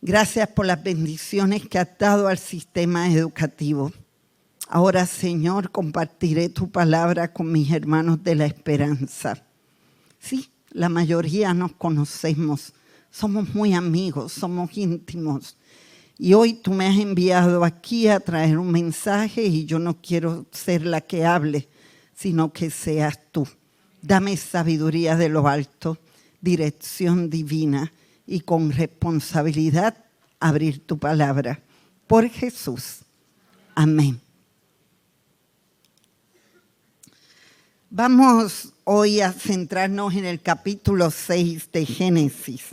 Gracias por las bendiciones que has dado al sistema educativo. Ahora, Señor, compartiré tu palabra con mis hermanos de la esperanza. Sí, la mayoría nos conocemos, somos muy amigos, somos íntimos. Y hoy tú me has enviado aquí a traer un mensaje y yo no quiero ser la que hable, sino que seas tú. Dame sabiduría de lo alto, dirección divina y con responsabilidad abrir tu palabra. Por Jesús. Amén. Vamos hoy a centrarnos en el capítulo 6 de Génesis.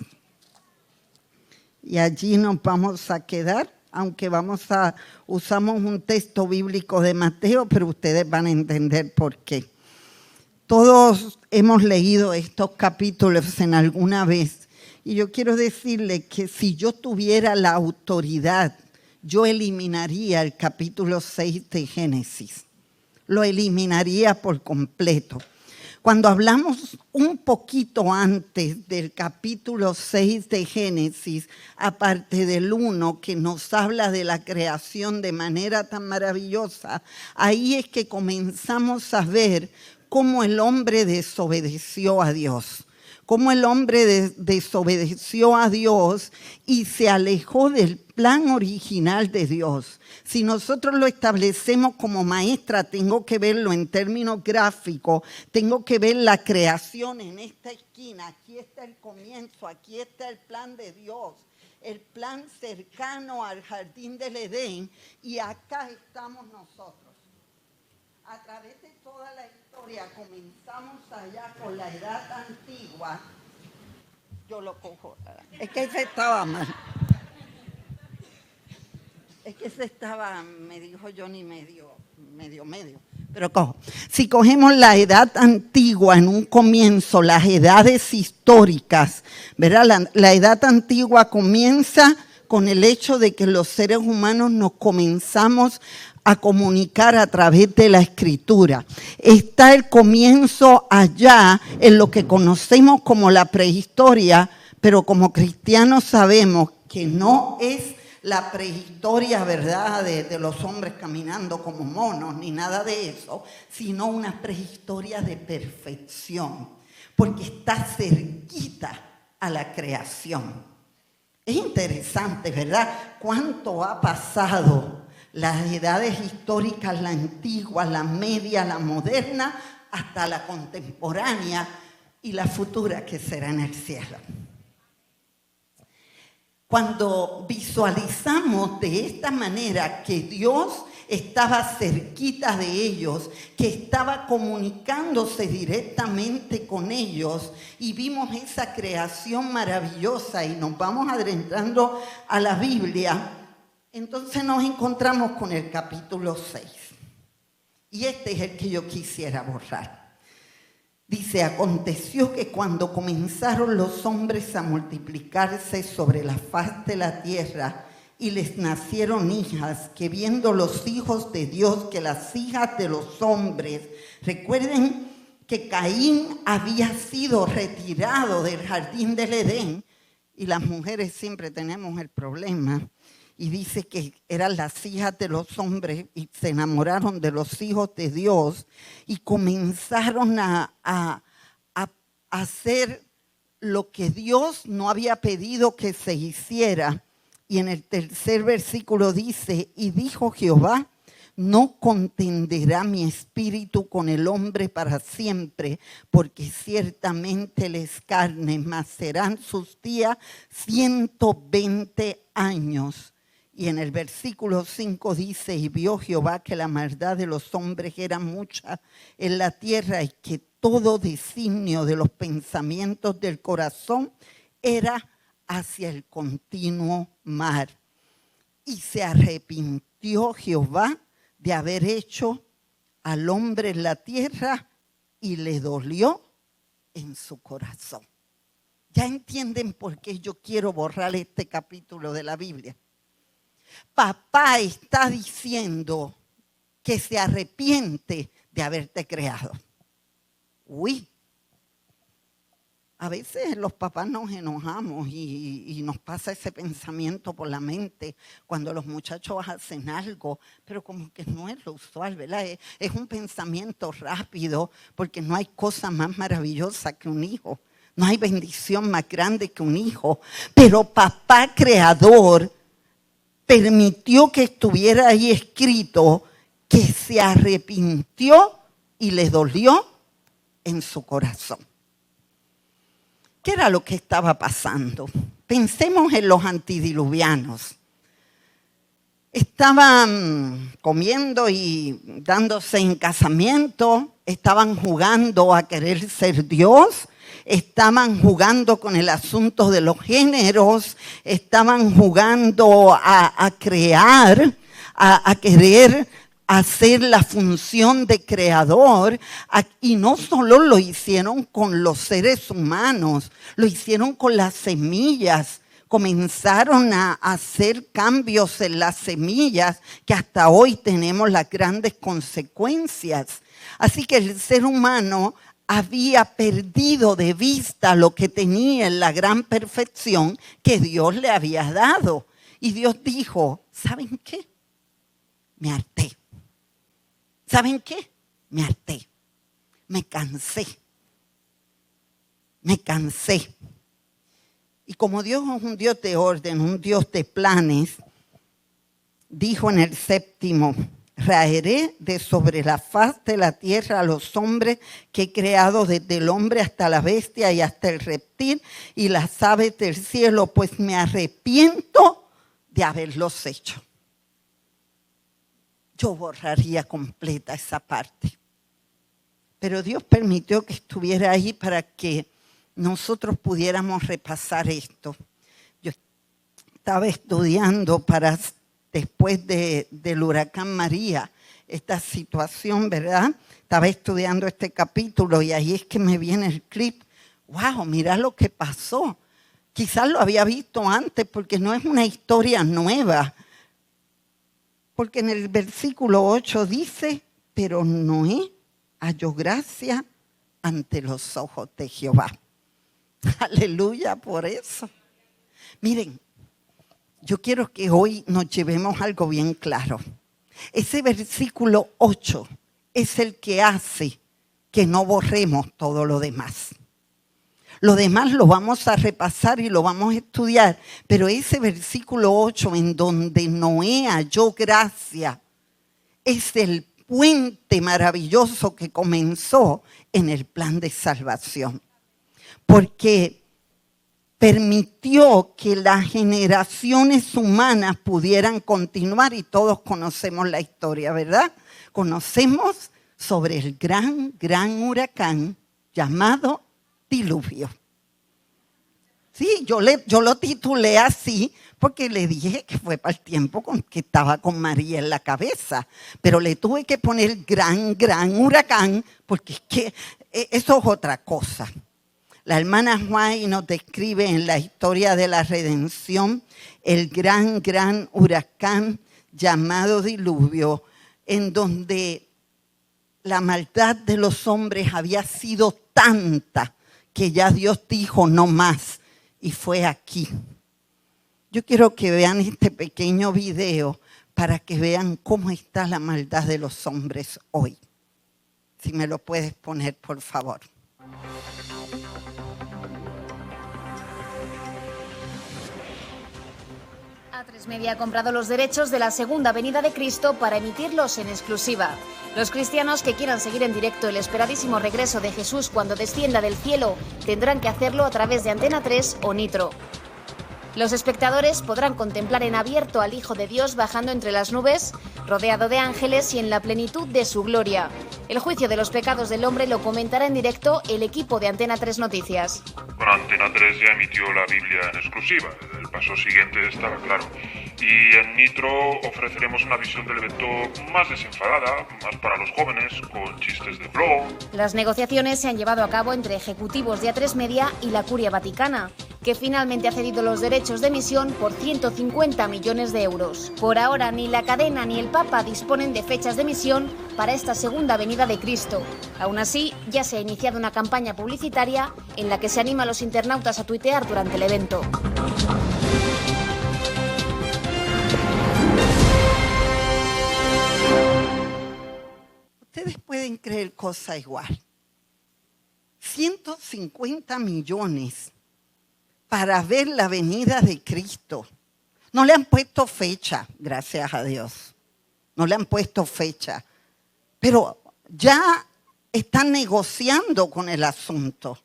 Y allí nos vamos a quedar, aunque usamos un texto bíblico de Mateo, pero ustedes van a entender por qué. Todos hemos leído estos capítulos en alguna vez. Y yo quiero decirle que si yo tuviera la autoridad, yo eliminaría el capítulo 6 de Génesis. Lo eliminaría por completo. Cuando hablamos un poquito antes del capítulo 6 de Génesis, aparte del 1 que nos habla de la creación de manera tan maravillosa, ahí es que comenzamos a ver cómo el hombre desobedeció a Dios. Cómo el hombre desobedeció a Dios y se alejó del plan original de Dios. Si nosotros lo establecemos como maestra, tengo que verlo en términos gráficos, tengo que ver la creación en esta esquina. Aquí está el comienzo, aquí está el plan de Dios, el plan cercano al jardín del Edén, y acá estamos nosotros. A través de toda la historia, comenzamos allá con la edad antigua. Yo lo cojo. Es que ese estaba mal. Es que ese estaba, me dijo Johnny, medio. Pero cojo. Si cogemos la edad antigua en un comienzo, las edades históricas, ¿verdad? La edad antigua comienza con el hecho de que los seres humanos nos comenzamos a comunicar a través de la escritura. Está el comienzo allá en lo que conocemos como la prehistoria, pero como cristianos sabemos que no es la prehistoria, ¿verdad?, de los hombres caminando como monos, ni nada de eso, sino una prehistoria de perfección, porque está cerquita a la creación. Es interesante, ¿verdad?, cuánto ha pasado las edades históricas, la antigua, la media, la moderna, hasta la contemporánea y la futura que será en el cielo. Cuando visualizamos de esta manera que Dios estaba cerquita de ellos, que estaba comunicándose directamente con ellos, y vimos esa creación maravillosa y nos vamos adentrando a la Biblia, entonces nos encontramos con el capítulo 6. Y este es el que yo quisiera borrar. Dice, aconteció que cuando comenzaron los hombres a multiplicarse sobre la faz de la tierra y les nacieron hijas, que viendo los hijos de Dios que las hijas de los hombres, recuerden que Caín había sido retirado del jardín del Edén, y las mujeres siempre tenemos el problema, y dice que eran las hijas de los hombres y se enamoraron de los hijos de Dios y comenzaron a hacer lo que Dios no había pedido que se hiciera. Y en el tercer versículo dice, y dijo Jehová, no contenderá mi espíritu con el hombre para siempre, porque ciertamente él es carne, mas serán sus días 120 años. Y en el versículo 5 dice, y vio Jehová que la maldad de los hombres era mucha en la tierra y que todo designio de los pensamientos del corazón era hacia el continuo mal. Y se arrepintió Jehová de haber hecho al hombre en la tierra y le dolió en su corazón. ¿Ya entienden por qué yo quiero borrar este capítulo de la Biblia? Papá está diciendo que se arrepiente de haberte creado. Uy. A veces los papás nos enojamos y nos pasa ese pensamiento por la mente cuando los muchachos hacen algo, pero como que no es lo usual, ¿verdad? Es un pensamiento rápido porque no hay cosa más maravillosa que un hijo. No hay bendición más grande que un hijo. Pero papá creador permitió que estuviera ahí escrito que se arrepintió y le dolió en su corazón. ¿Qué era lo que estaba pasando? Pensemos en los antidiluvianos. Estaban comiendo y dándose en casamiento, estaban jugando a querer ser Dios, estaban jugando con el asunto de los géneros, estaban jugando a crear, a querer hacer la función de creador, y no solo lo hicieron con los seres humanos, lo hicieron con las semillas. Comenzaron a hacer cambios en las semillas que hasta hoy tenemos las grandes consecuencias. Así que el ser humano había perdido de vista lo que tenía en la gran perfección que Dios le había dado. Y Dios dijo, ¿saben qué? Me harté. ¿Saben qué? Me harté. Me cansé. Me cansé. Y como Dios es un Dios de orden, un Dios de planes, dijo en el 7º, raeré de sobre la faz de la tierra a los hombres que he creado, desde el hombre hasta la bestia y hasta el reptil y las aves del cielo, pues me arrepiento de haberlos hecho. Yo borraría completa esa parte. Pero Dios permitió que estuviera ahí para que nosotros pudiéramos repasar esto. Yo estaba estudiando para después del huracán María, esta situación, ¿verdad? Estaba estudiando este capítulo y ahí es que me viene el clip. ¡Wow! Mira lo que pasó. Quizás lo había visto antes porque no es una historia nueva. Porque en el versículo 8 dice, pero Noé halló gracia ante los ojos de Jehová. Aleluya por eso. Miren, yo quiero que hoy nos llevemos algo bien claro. Ese versículo 8 es el que hace que no borremos todo lo demás. Lo demás lo vamos a repasar y lo vamos a estudiar, pero ese versículo 8 en donde Noé halló gracia es el puente maravilloso que comenzó en el plan de salvación. Porque permitió que las generaciones humanas pudieran continuar y todos conocemos la historia, ¿verdad? Conocemos sobre el gran huracán llamado diluvio. Sí, yo lo titulé así porque le dije que fue para el tiempo que estaba con María en la cabeza, pero le tuve que poner gran huracán porque es que eso es otra cosa. La hermana Juárez nos describe en la historia de la redención el gran huracán llamado diluvio, en donde la maldad de los hombres había sido tanta que ya Dios dijo no más, y fue aquí. Yo quiero que vean este pequeño video para que vean cómo está la maldad de los hombres hoy. Si me lo puedes poner, por favor. A3 Media ha comprado los derechos de la segunda venida de Cristo para emitirlos en exclusiva. Los cristianos que quieran seguir en directo el esperadísimo regreso de Jesús cuando descienda del cielo tendrán que hacerlo a través de Antena 3 o Nitro. Los espectadores podrán contemplar en abierto al Hijo de Dios bajando entre las nubes, rodeado de ángeles y en la plenitud de su gloria. El juicio de los pecados del hombre lo comentará en directo el equipo de Antena 3 Noticias. Bueno, Antena 3 ya emitió la Biblia en exclusiva. El paso siguiente estará claro. Y en Nitro ofreceremos una visión del evento más desenfadada, más para los jóvenes, con chistes de blog. Las negociaciones se han llevado a cabo entre ejecutivos de A3 Media y la Curia Vaticana. que finalmente ha cedido los derechos de emisión por 150 millones de euros. Por ahora, ni la cadena ni el Papa disponen de fechas de emisión para esta segunda venida de Cristo. Aún así, ya se ha iniciado una campaña publicitaria en la que se anima a los internautas a tuitear durante el evento. Ustedes pueden creer cosa igual. 150 millones para ver la venida de Cristo. No le han puesto fecha, gracias a Dios. No le han puesto fecha. Pero ya están negociando con el asunto.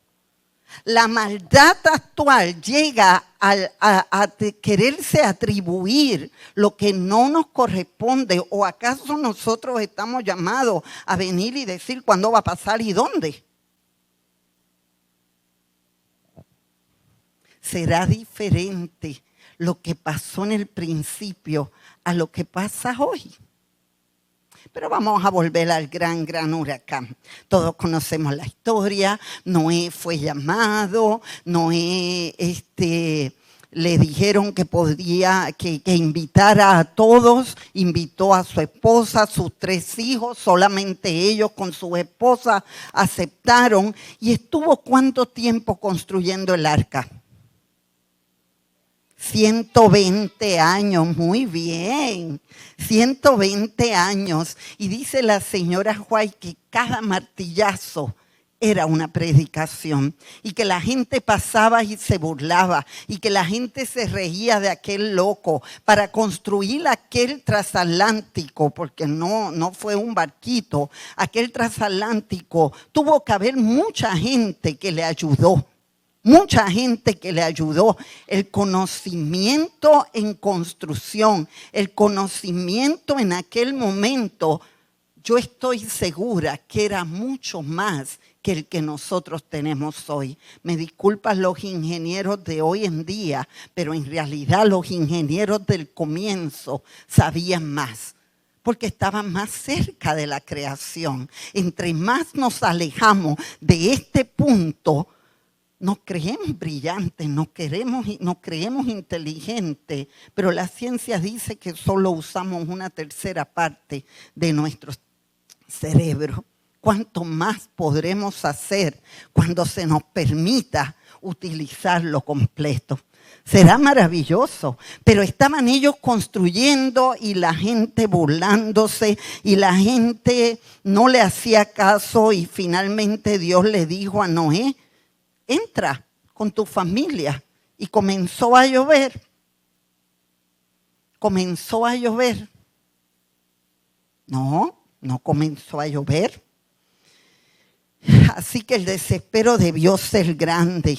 La maldad actual llega a quererse atribuir lo que no nos corresponde. ¿O acaso nosotros estamos llamados a venir y decir cuándo va a pasar y dónde? Será diferente lo que pasó en el principio a lo que pasa hoy. Pero vamos a volver al gran huracán. Todos conocemos la historia. Noé fue llamado. Noé le dijeron que podía, que invitara a todos. Invitó a su esposa, a sus 3 hijos. Solamente ellos con su esposa aceptaron. ¿Y estuvo cuánto tiempo construyendo el arca? 120 años, muy bien, 120 años. Y dice la señora White que cada martillazo era una predicación y que la gente pasaba y se burlaba y que la gente se reía de aquel loco para construir aquel transatlántico, porque no fue un barquito, aquel transatlántico. Tuvo que haber mucha gente que le ayudó. Mucha gente que le ayudó. El conocimiento en construcción, el conocimiento en aquel momento, yo estoy segura que era mucho más que el que nosotros tenemos hoy. Me disculpan los ingenieros de hoy en día, pero en realidad los ingenieros del comienzo sabían más, porque estaban más cerca de la creación. Entre más nos alejamos de este punto, nos creemos brillantes, nos creemos inteligentes, pero la ciencia dice que solo usamos 1/3 parte de nuestro cerebro. ¿Cuánto más podremos hacer cuando se nos permita utilizarlo completo? Será maravilloso, pero estaban ellos construyendo y la gente burlándose y la gente no le hacía caso y finalmente Dios le dijo a Noé: entra con tu familia. Y comenzó a llover. Comenzó a llover. No comenzó a llover. Así que el desespero debió ser grande.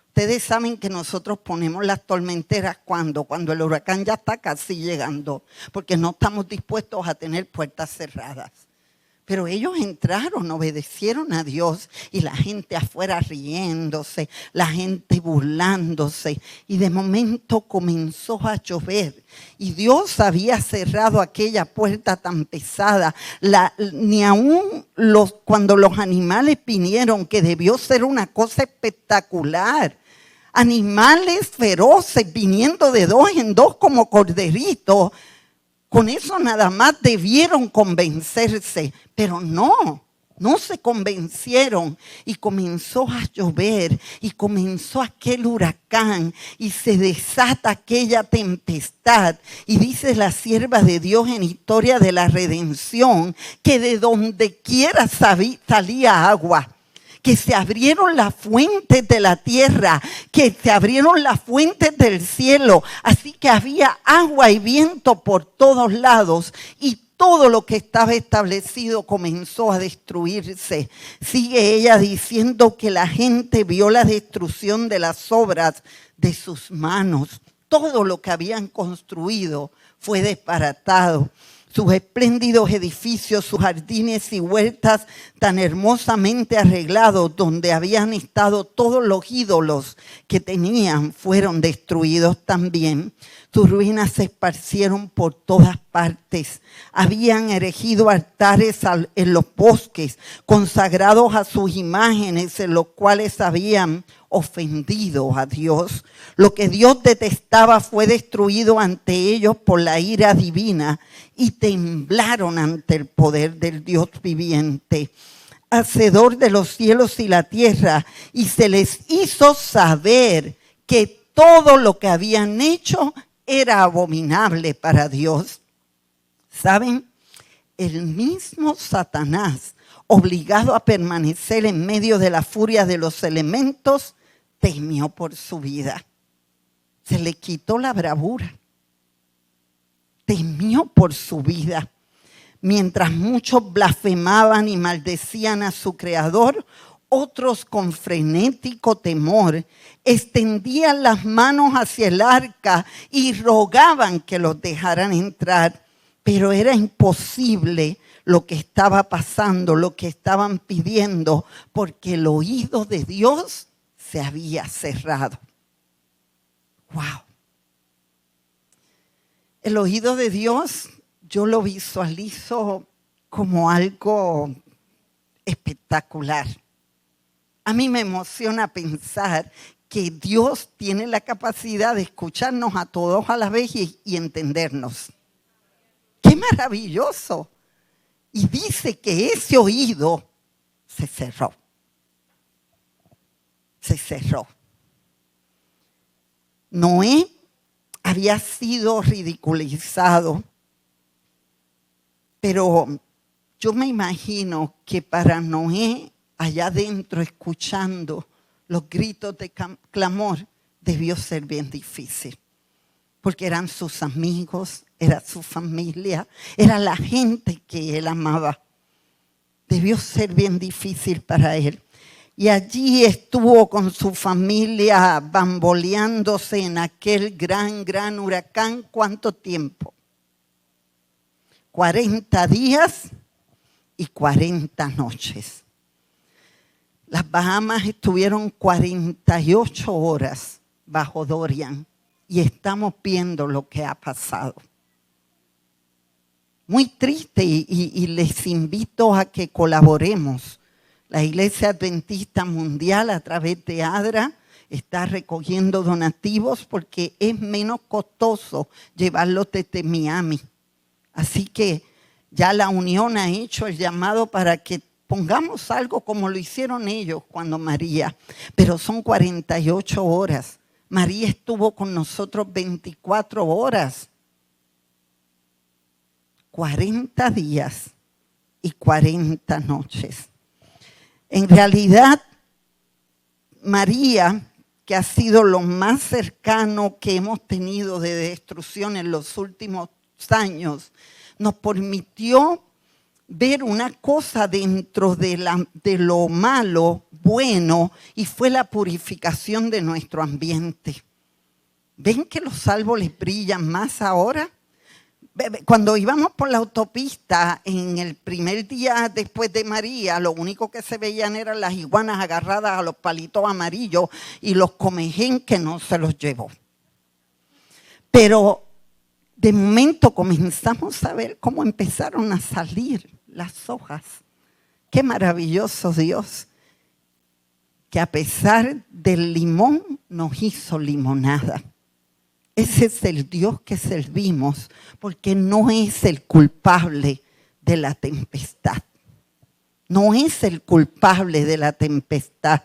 Ustedes saben que nosotros ponemos las tormenteras cuando el huracán ya está casi llegando, porque no estamos dispuestos a tener puertas cerradas. Pero ellos entraron, obedecieron a Dios y la gente afuera riéndose, la gente burlándose. Y de momento comenzó a llover. Y Dios había cerrado aquella puerta tan pesada. Ni aún cuando los animales vinieron, que debió ser una cosa espectacular. Animales feroces viniendo de 2 en 2 como corderitos. Con eso nada más debieron convencerse, pero no se convencieron. Y comenzó a llover y comenzó aquel huracán y se desata aquella tempestad. Y dice la sierva de Dios en Historia de la Redención que de donde quiera salía agua. Que se abrieron las fuentes de la tierra, que se abrieron las fuentes del cielo. Así que había agua y viento por todos lados y todo lo que estaba establecido comenzó a destruirse. Sigue ella diciendo que la gente vio la destrucción de las obras de sus manos. Todo lo que habían construido fue desbaratado. Sus espléndidos edificios, sus jardines y huertas tan hermosamente arreglados, donde habían estado todos los ídolos que tenían, fueron destruidos también. Sus ruinas se esparcieron por todas partes. Habían erigido altares en los bosques, consagrados a sus imágenes, en los cuales habían ofendido a Dios. Lo que Dios detestaba fue destruido ante ellos por la ira divina y temblaron ante el poder del Dios viviente, hacedor de los cielos y la tierra, y se les hizo saber que todo lo que habían hecho era abominable para Dios. ¿Saben? El mismo Satanás, obligado a permanecer en medio de la furia de los elementos, temió por su vida. Se le quitó la bravura. Temió por su vida. Mientras muchos blasfemaban y maldecían a su Creador, otros con frenético temor extendían las manos hacia el arca y rogaban que los dejaran entrar. Pero era imposible lo que estaba pasando, lo que estaban pidiendo, porque el oído de Dios se había cerrado. ¡Wow! El oído de Dios yo lo visualizo como algo espectacular. A mí me emociona pensar que Dios tiene la capacidad de escucharnos a todos a la vez y entendernos. ¡Qué maravilloso! Y dice que ese oído se cerró. Se cerró. Noé había sido ridiculizado, pero yo me imagino que para Noé, allá adentro escuchando los gritos de clamor, debió ser bien difícil. Porque eran sus amigos, era su familia, era la gente que él amaba. Debió ser bien difícil para él. Y allí estuvo con su familia bamboleándose en aquel gran huracán. ¿Cuánto tiempo? 40 días y 40 noches. Las Bahamas estuvieron 48 horas bajo Dorian y estamos viendo lo que ha pasado. Muy triste y les invito a que colaboremos. La Iglesia Adventista Mundial a través de ADRA está recogiendo donativos porque es menos costoso llevarlos desde Miami. Así que ya la Unión ha hecho el llamado para que pongamos algo como lo hicieron ellos cuando María. Pero son 48 horas. María estuvo con nosotros 24 horas. 40 días y 40 noches. En realidad, María, que ha sido lo más cercano que hemos tenido de destrucción en los últimos años, nos permitió ver una cosa dentro de lo malo, bueno, y fue la purificación de nuestro ambiente. ¿Ven que los árboles brillan más ahora? Cuando íbamos por la autopista, en el primer día después de María, lo único que se veían eran las iguanas agarradas a los palitos amarillos y los comején que no se los llevó. Pero de momento comenzamos a ver cómo empezaron a salir las hojas. Qué maravilloso Dios, que a pesar del limón nos hizo limonada. Ese es el Dios que servimos, porque no es el culpable de la tempestad. No es el culpable de la tempestad.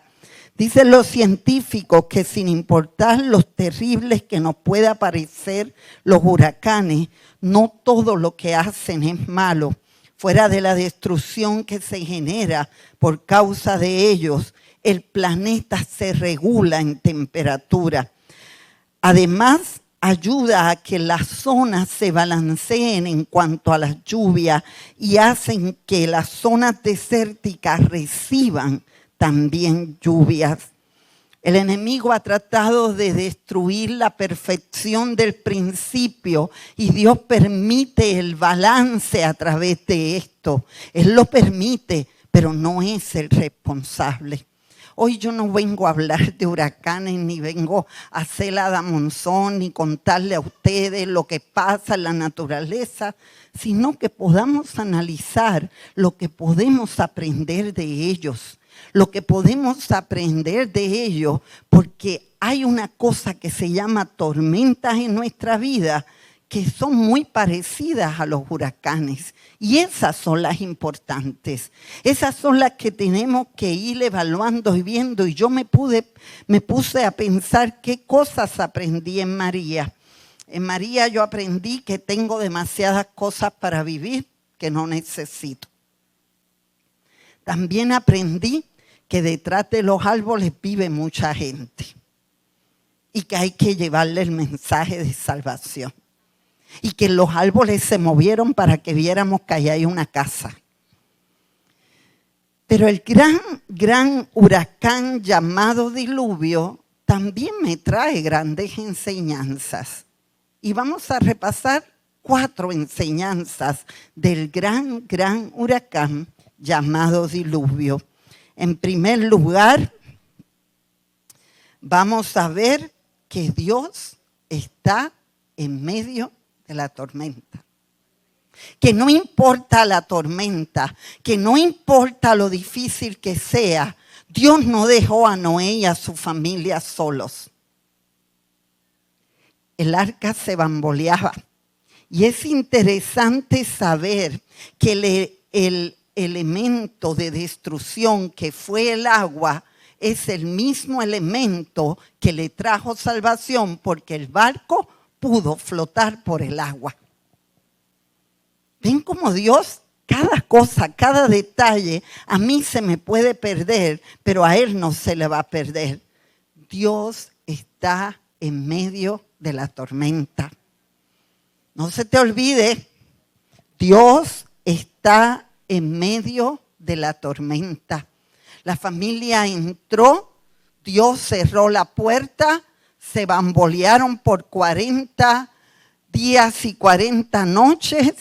Dicen los científicos que sin importar los terribles que nos pueda parecer los huracanes, no todo lo que hacen es malo. Fuera de la destrucción que se genera por causa de ellos, el planeta se regula en temperatura. Además, ayuda a que las zonas se balanceen en cuanto a las lluvias y hacen que las zonas desérticas reciban también lluvias. El enemigo ha tratado de destruir la perfección del principio y Dios permite el balance a través de esto. Él lo permite, pero no es el responsable. Hoy yo no vengo a hablar de huracanes, ni vengo a hacer la damonzón, ni contarle a ustedes lo que pasa en la naturaleza, sino que podamos analizar lo que podemos aprender de ellos lo que podemos aprender de ellos, porque hay una cosa que se llama tormentas en nuestra vida que son muy parecidas a los huracanes. Y esas son las importantes. Esas son las que tenemos que ir evaluando y viendo. Y yo me puse a pensar qué cosas aprendí en María. En María yo aprendí que tengo demasiadas cosas para vivir que no necesito. También aprendí que detrás de los árboles vive mucha gente y que hay que llevarle el mensaje de salvación. Y que los árboles se movieron para que viéramos que allá hay una casa. Pero el gran huracán llamado diluvio también me trae grandes enseñanzas. Y vamos a repasar 4 enseñanzas del gran huracán llamado diluvio. En primer lugar, vamos a ver que Dios está en medio de la tormenta. Que no importa la tormenta, que no importa lo difícil que sea, Dios no dejó a Noé y a su familia solos. El arca se bamboleaba. Y es interesante saber que el elemento de destrucción que fue el agua es el mismo elemento que le trajo salvación, porque el barco pudo flotar por el agua. ¿Ven cómo Dios, cada cosa, cada detalle, a mí se me puede perder, pero a Él no se le va a perder? Dios está en medio de la tormenta. No se te olvide, Dios está en medio de la tormenta. La familia entró, Dios cerró la puerta, se bambolearon por 40 días y 40 noches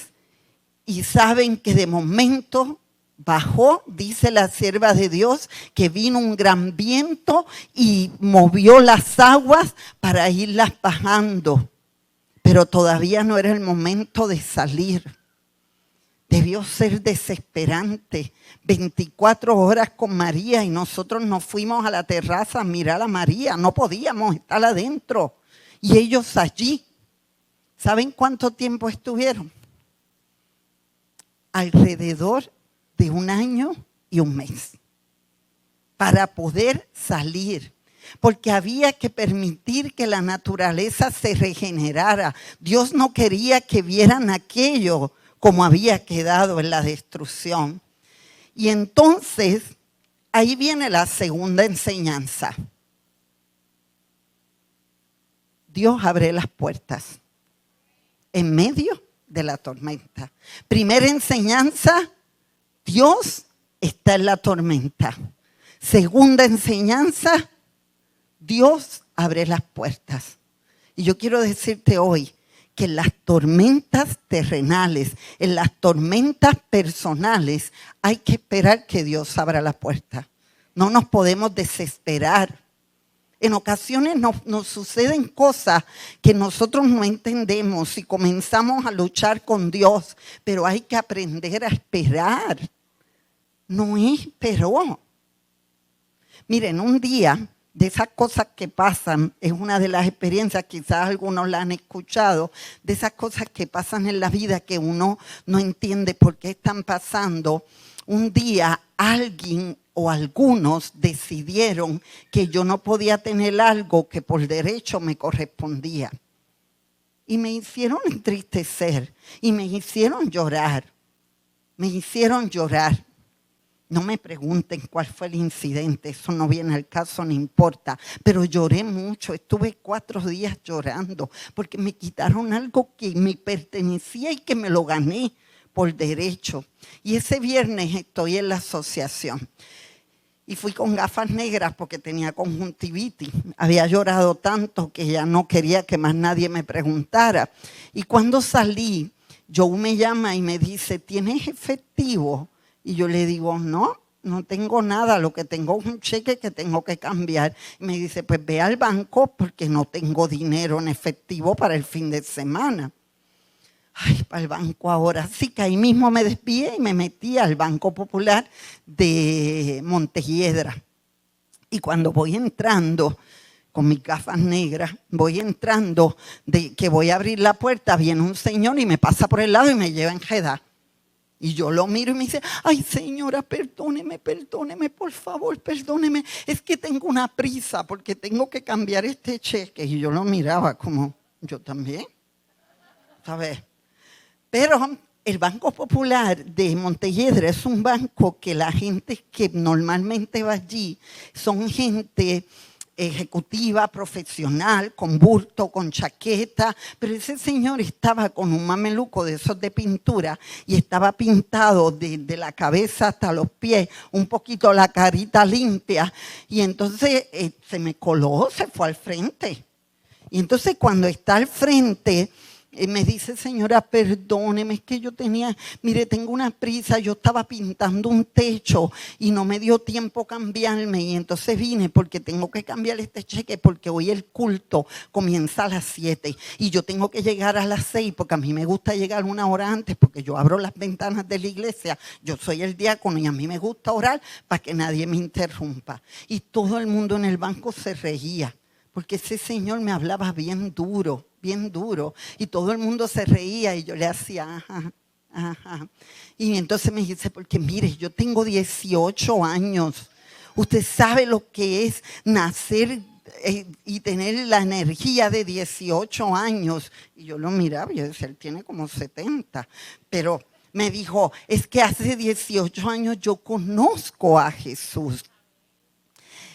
y saben que de momento bajó, dice la sierva de Dios, que vino un gran viento y movió las aguas para irlas bajando. Pero todavía no era el momento de salir. Debió ser desesperante. 24 horas con María y nosotros nos fuimos a la terraza a mirar a María. No podíamos estar adentro. Y ellos allí. ¿Saben cuánto tiempo estuvieron? Alrededor de 1 año y 1 mes. Para poder salir. Porque había que permitir que la naturaleza se regenerara. Dios no quería que vieran aquello como había quedado en la destrucción. Y entonces, ahí viene la segunda enseñanza. Dios abre las puertas en medio de la tormenta. Primera enseñanza, Dios está en la tormenta. Segunda enseñanza, Dios abre las puertas. Y yo quiero decirte hoy que en las tormentas terrenales, en las tormentas personales, hay que esperar que Dios abra la puerta. No nos podemos desesperar. En ocasiones nos suceden cosas que nosotros no entendemos y comenzamos a luchar con Dios, pero hay que aprender a esperar. Noé esperó. Miren, un día de esas cosas que pasan, es una de las experiencias, quizás algunos la han escuchado, de esas cosas que pasan en la vida que uno no entiende por qué están pasando. Un día alguien o algunos decidieron que yo no podía tener algo que por derecho me correspondía. Y me hicieron entristecer y me hicieron llorar. Me hicieron llorar. No me pregunten cuál fue el incidente, eso no viene al caso, no importa. Pero lloré mucho, estuve 4 días llorando porque me quitaron algo que me pertenecía y que me lo gané por derecho. Y ese viernes estoy en la asociación y fui con gafas negras porque tenía conjuntivitis. Había llorado tanto que ya no quería que más nadie me preguntara. Y cuando salí, Joe me llama y me dice, ¿tienes efectivo? Y yo le digo, no tengo nada, lo que tengo es un cheque que tengo que cambiar. Y me dice, pues ve al banco porque no tengo dinero en efectivo para el fin de semana. ay, para el banco ahora. Así que ahí mismo me desvié y me metí al Banco Popular de Montelledra. Y cuando voy entrando, con mis gafas negras, voy entrando, de que voy a abrir la puerta, viene un señor y me pasa por el lado y me lleva enredada. Y yo lo miro y me dice, ay señora, perdóneme, por favor, perdóneme. Es que tengo una prisa porque tengo que cambiar este cheque. Y yo lo miraba como, yo también, ¿sabes? Pero el Banco Popular de Montelledra es un banco que la gente que normalmente va allí son gente ejecutiva, profesional, con bulto, con chaqueta, pero ese señor estaba con un mameluco de esos de pintura y estaba pintado de la cabeza hasta los pies, un poquito la carita limpia, y entonces se me coló, se fue al frente. Y entonces cuando está al frente, me dice, señora, perdóneme, es que yo tengo una prisa, yo estaba pintando un techo y no me dio tiempo cambiarme, y entonces vine porque tengo que cambiar este cheque porque hoy el culto comienza a las 7 y yo tengo que llegar a las 6 porque a mí me gusta llegar una hora antes porque yo abro las ventanas de la iglesia, yo soy el diácono y a mí me gusta orar para que nadie me interrumpa. Y todo el mundo en el banco se reía porque ese señor me hablaba bien duro, y todo el mundo se reía y yo le hacía, ajá, ajá. Y entonces me dice, porque mire, yo tengo 18 años, usted sabe lo que es nacer y tener la energía de 18 años. Y yo lo miraba y yo decía, él tiene como 70, pero me dijo, es que hace 18 años yo conozco a Jesús.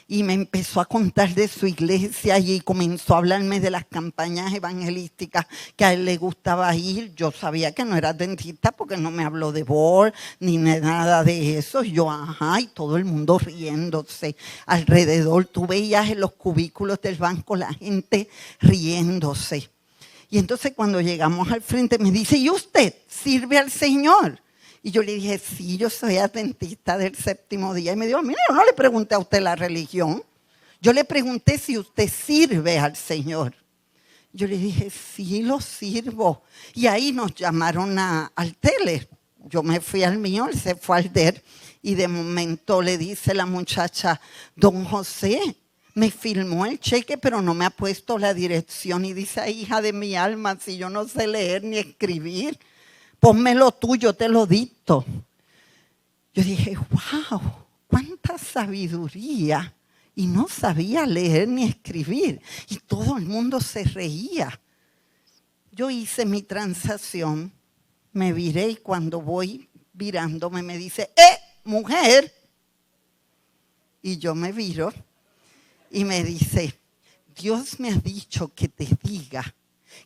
Y me empezó a contar de su iglesia y comenzó a hablarme de las campañas evangelísticas que a él le gustaba ir. Yo sabía que no era dentista porque no me habló de Bor ni de nada de eso. Y yo, ajá, y todo el mundo riéndose alrededor. Tú veías en los cubículos del banco la gente riéndose. Y entonces cuando llegamos al frente me dice, ¿y usted sirve al Señor? Y yo le dije, sí, yo soy adventista del séptimo día. Y me dijo, mire, yo no le pregunté a usted la religión. Yo le pregunté si usted sirve al Señor. Yo le dije, sí, lo sirvo. Y ahí nos llamaron al tele. Yo me fui al mío, él se fue al de él. Y de momento le dice la muchacha, don José, me firmó el cheque, pero no me ha puesto la dirección. Y dice, ay, hija de mi alma, si yo no sé leer ni escribir, pónmelo tú, yo te lo dicto. Yo dije, wow, cuánta sabiduría. Y no sabía leer ni escribir. Y todo el mundo se reía. Yo hice mi transacción, me viré y cuando voy virándome me dice, mujer. Y yo me viro y me dice, Dios me ha dicho que te diga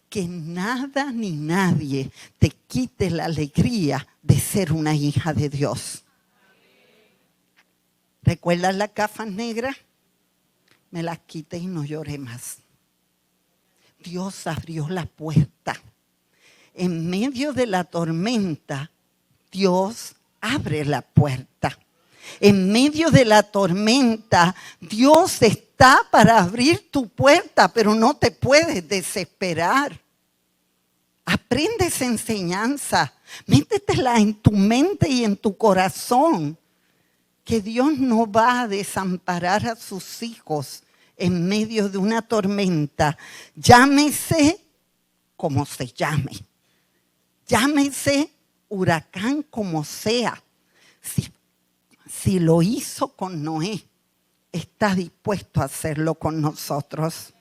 que nada ni nadie te quite la alegría de ser una hija de Dios. ¿Recuerdas las gafas negras? Me las quité y no lloré más. Dios abrió la puerta. En medio de la tormenta, Dios abre la puerta. En medio de la tormenta, Dios está para abrir tu puerta, pero no te puedes desesperar. Aprende esa enseñanza, métetela en tu mente y en tu corazón, que Dios no va a desamparar a sus hijos en medio de una tormenta. Llámese como se llame, llámese huracán como sea. Si lo hizo con Noé, está dispuesto a hacerlo con nosotros.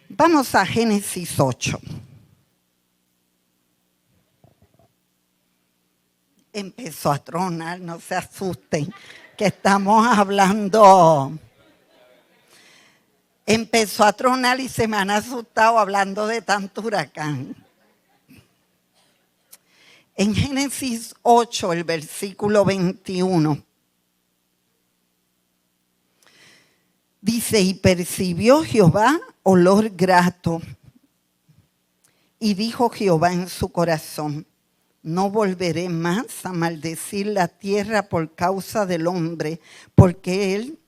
Vamos a Génesis 8. Empezó a tronar, no se asusten, que estamos hablando. Empezó a tronar y se me han asustado hablando de tanto huracán. En Génesis 8, el versículo 21. Dice, y percibió Jehová olor grato. Y dijo Jehová en su corazón, no volveré más a maldecir la tierra por causa del hombre, porque el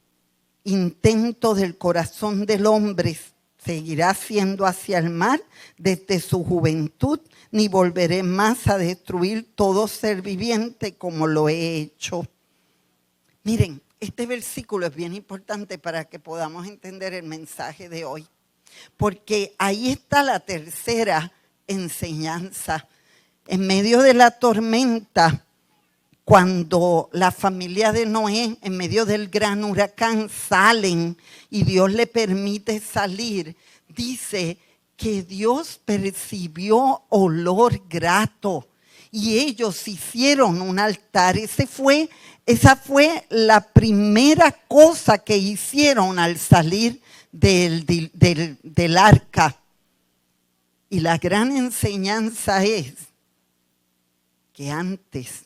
intento del corazón del hombre Seguirá siendo hacia el mar desde su juventud, ni volveré más a destruir todo ser viviente como lo he hecho. Miren, este versículo es bien importante para que podamos entender el mensaje de hoy, porque ahí está la tercera enseñanza. En medio de la tormenta, cuando la familia de Noé, en medio del gran huracán, salen y Dios le permite salir, dice que Dios percibió olor grato y ellos hicieron un altar. Esa fue la primera cosa que hicieron al salir del arca. Y la gran enseñanza es que antes,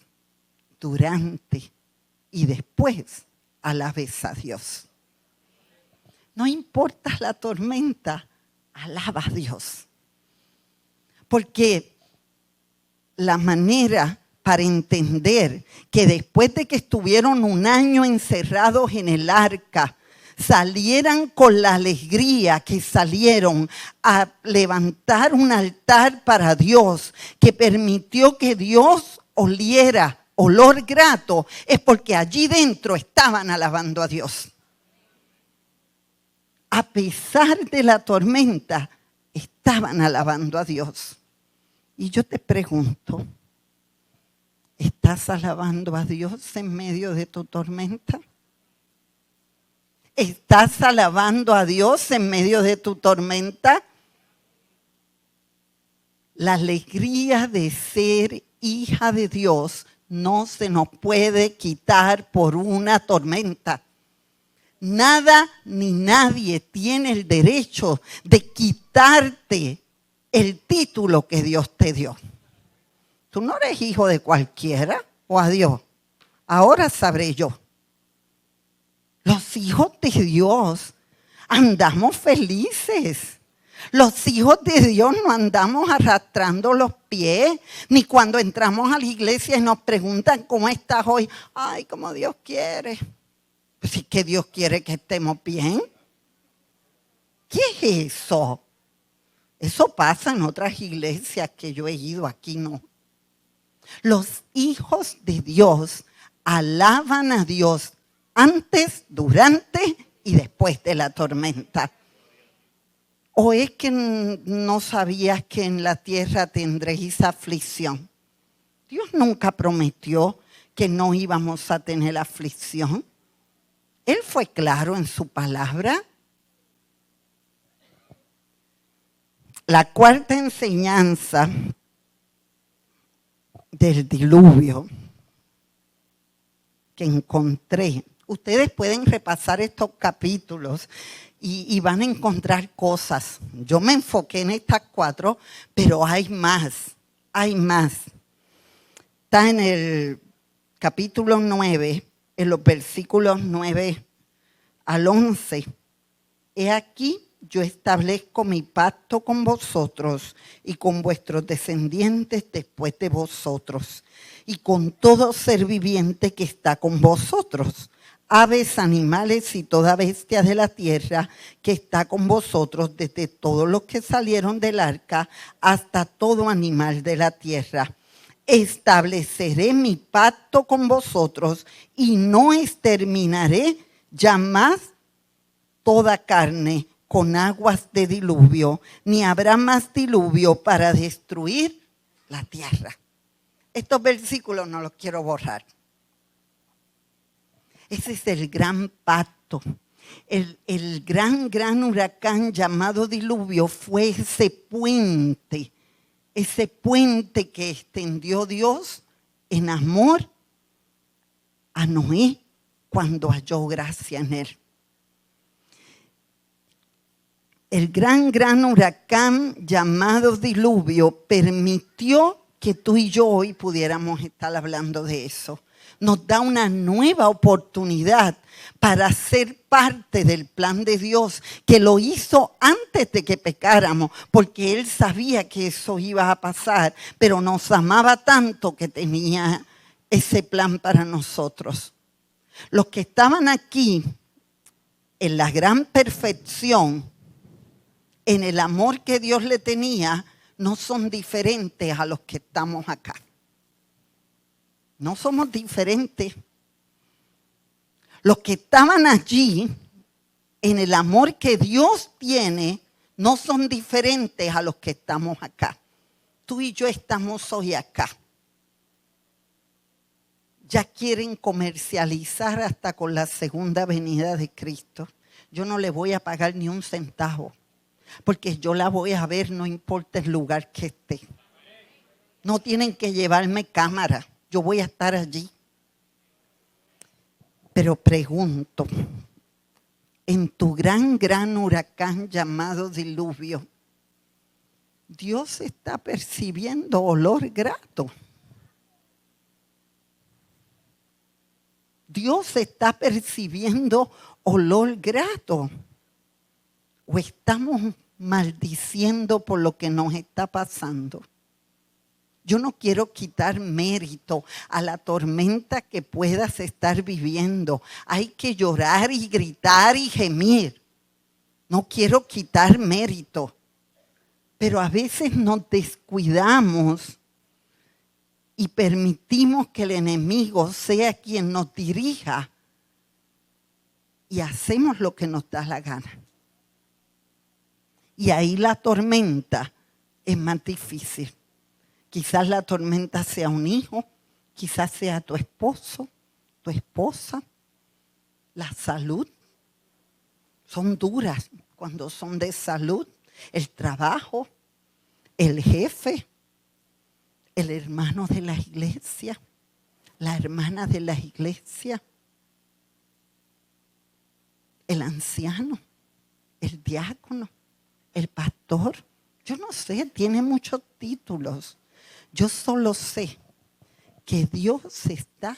durante y después alabes a Dios. No importa la tormenta, alaba a Dios. Porque la manera para entender que después de que estuvieron un año encerrados en el arca, salieran con la alegría que salieron a levantar un altar para Dios, que permitió que Dios oliera olor grato, es porque allí dentro estaban alabando a Dios. A pesar de la tormenta, estaban alabando a Dios. Y yo te pregunto, ¿estás alabando a Dios en medio de tu tormenta? ¿Estás alabando a Dios en medio de tu tormenta? La alegría de ser hija de Dios no se nos puede quitar por una tormenta. Nada ni nadie tiene el derecho de quitarte el título que Dios te dio. Tú no eres hijo de cualquiera, o a Dios. Ahora sabré yo. Los hijos de Dios andamos felices. Los hijos de Dios no andamos arrastrando los pies, ni cuando entramos a la iglesia y nos preguntan ¿cómo estás hoy? Ay, como Dios quiere. Pues sí que Dios quiere que estemos bien. ¿Qué es eso? Eso pasa en otras iglesias que yo he ido, aquí no. Los hijos de Dios alaban a Dios antes, durante y después de la tormenta. ¿O es que no sabías que en la tierra tendréis aflicción? Dios nunca prometió que no íbamos a tener aflicción. Él fue claro en su palabra. La cuarta enseñanza del diluvio que encontré. Ustedes pueden repasar estos capítulos y van a encontrar cosas. Yo me enfoqué en estas 4, pero hay más. Hay más. Está en el capítulo 9, en los versículos 9 al 11. He aquí, yo establezco mi pacto con vosotros y con vuestros descendientes después de vosotros, y con todo ser viviente que está con vosotros, aves, animales y toda bestia de la tierra que está con vosotros, desde todos los que salieron del arca hasta todo animal de la tierra. Estableceré mi pacto con vosotros y no exterminaré ya más toda carne con aguas de diluvio, ni habrá más diluvio para destruir la tierra. Estos versículos no los quiero borrar. Ese es el gran pacto. El gran huracán llamado diluvio fue ese puente que extendió Dios en amor a Noé cuando halló gracia en él. El gran huracán llamado diluvio permitió que tú y yo hoy pudiéramos estar hablando de eso. Nos da una nueva oportunidad para ser parte del plan de Dios, que lo hizo antes de que pecáramos, porque Él sabía que eso iba a pasar, pero nos amaba tanto que tenía ese plan para nosotros. Los que estaban aquí en la gran perfección en el amor que Dios le tenía, no son diferentes a los que estamos acá. No somos diferentes. Los que estaban allí, en el amor que Dios tiene, no son diferentes a los que estamos acá. Tú y yo estamos hoy acá. Ya quieren comercializar hasta con la segunda venida de Cristo. Yo no le voy a pagar ni un centavo, porque yo la voy a ver, no importa el lugar que esté. No tienen que llevarme cámara, yo voy a estar allí. Pero pregunto, en tu gran huracán llamado diluvio, Dios está percibiendo olor grato. Dios está percibiendo olor grato. ¿O estamos maldiciendo por lo que nos está pasando? Yo no quiero quitar mérito a la tormenta que puedas estar viviendo. Hay que llorar y gritar y gemir. No quiero quitar mérito. Pero a veces nos descuidamos y permitimos que el enemigo sea quien nos dirija y hacemos lo que nos da la gana. Y ahí la tormenta es más difícil. Quizás la tormenta sea un hijo, quizás sea tu esposo, tu esposa. La salud son duras cuando son de salud. El trabajo, el jefe, el hermano de la iglesia, la hermana de la iglesia, el anciano, el diácono, el pastor. Yo no sé, tiene muchos títulos. Yo solo sé que Dios está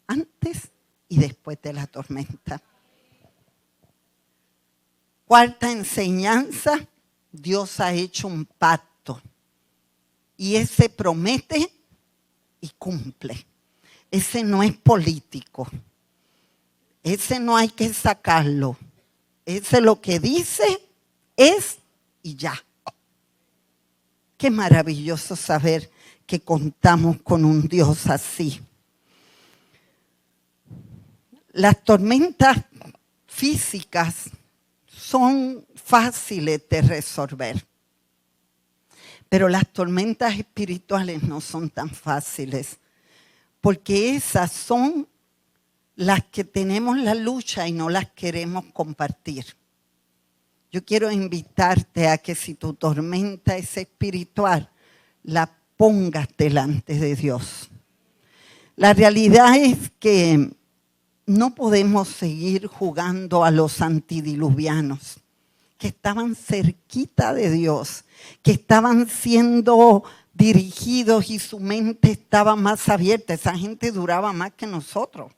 antes y después de la tormenta. Cuarta enseñanza, Dios ha hecho un pacto. Y ese promete y cumple. Ese no es político. Ese no hay que sacarlo. Ese lo que dice es y ya. Qué maravilloso saber que contamos con un Dios así. Las tormentas físicas son fáciles de resolver. Pero las tormentas espirituales no son tan fáciles, porque esas son las que tenemos la lucha y no las queremos compartir. Yo quiero invitarte a que si tu tormenta es espiritual, la pongas delante de Dios. La realidad es que no podemos seguir jugando a los antidiluvianos, que estaban cerquita de Dios, que estaban siendo dirigidos y su mente estaba más abierta. Esa gente duraba más que nosotros.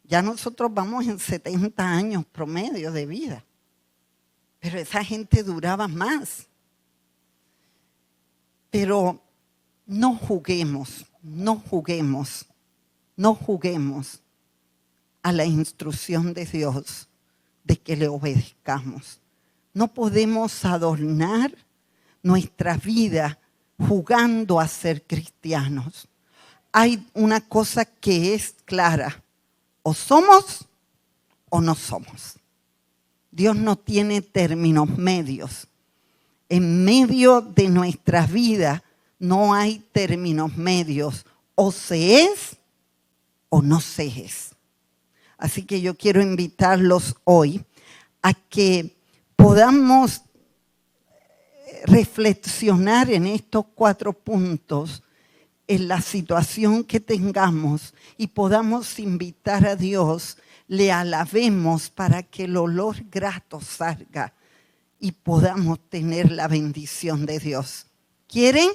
Ya nosotros vamos en 70 años promedio de vida. Pero esa gente duraba más. Pero no juguemos a la instrucción de Dios de que le obedezcamos. No podemos adornar nuestra vida jugando a ser cristianos. Hay una cosa que es clara: o somos o no somos. Dios no tiene términos medios. En medio de nuestra vida no hay términos medios. O se es o no se es. Así que yo quiero invitarlos hoy a que podamos reflexionar en estos 4 puntos, en la situación que tengamos, y podamos invitar a Dios, le alabemos para que el olor grato salga y podamos tener la bendición de Dios. ¿Quieren?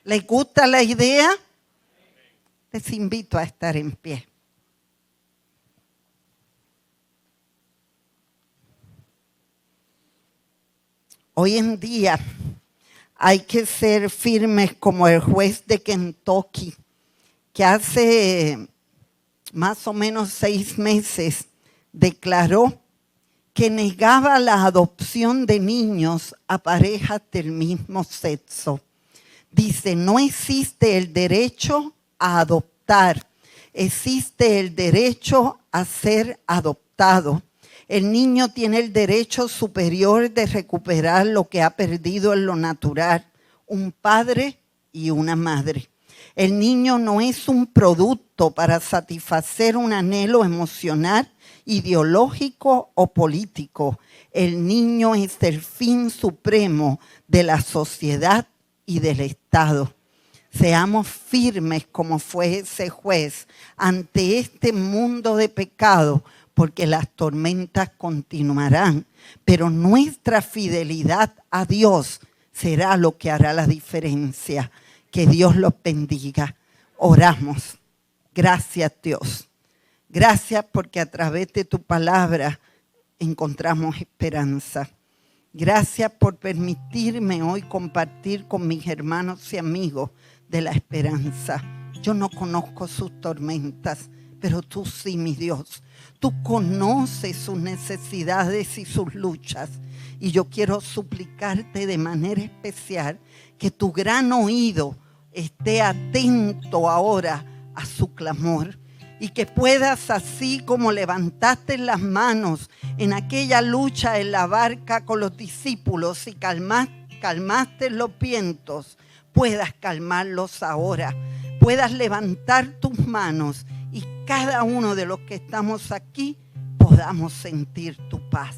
¿Les gusta la idea? Les invito a estar en pie. Hoy en día hay que ser firmes como el juez de Kentucky, que hace más o menos 6 meses declaró que negaba la adopción de niños a parejas del mismo sexo. Dice, no existe el derecho a adoptar, existe el derecho a ser adoptado. El niño tiene el derecho superior de recuperar lo que ha perdido en lo natural, un padre y una madre. El niño no es un producto para satisfacer un anhelo emocional, ideológico o político. El niño es el fin supremo de la sociedad y del Estado. Seamos firmes como fue ese juez ante este mundo de pecado, porque las tormentas continuarán, pero nuestra fidelidad a Dios será lo que hará la diferencia. Que Dios los bendiga. Oramos. Gracias, Dios. Gracias porque a través de tu palabra encontramos esperanza. Gracias por permitirme hoy compartir con mis hermanos y amigos de la esperanza. Yo no conozco sus tormentas, pero tú sí, mi Dios. Tú conoces sus necesidades y sus luchas. Y yo quiero suplicarte de manera especial que tu gran oído esté atento ahora a su clamor. Y que puedas, así como levantaste las manos en aquella lucha en la barca con los discípulos y calmaste los vientos, puedas calmarlos ahora. Puedas levantar tus manos y cada uno de los que estamos aquí podamos sentir tu paz.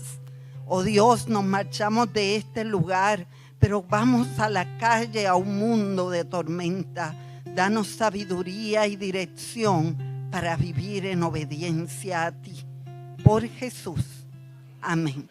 Oh Dios, nos marchamos de este lugar, pero vamos a la calle, a un mundo de tormenta. Danos sabiduría y dirección para vivir en obediencia a ti. Por Jesús. Amén.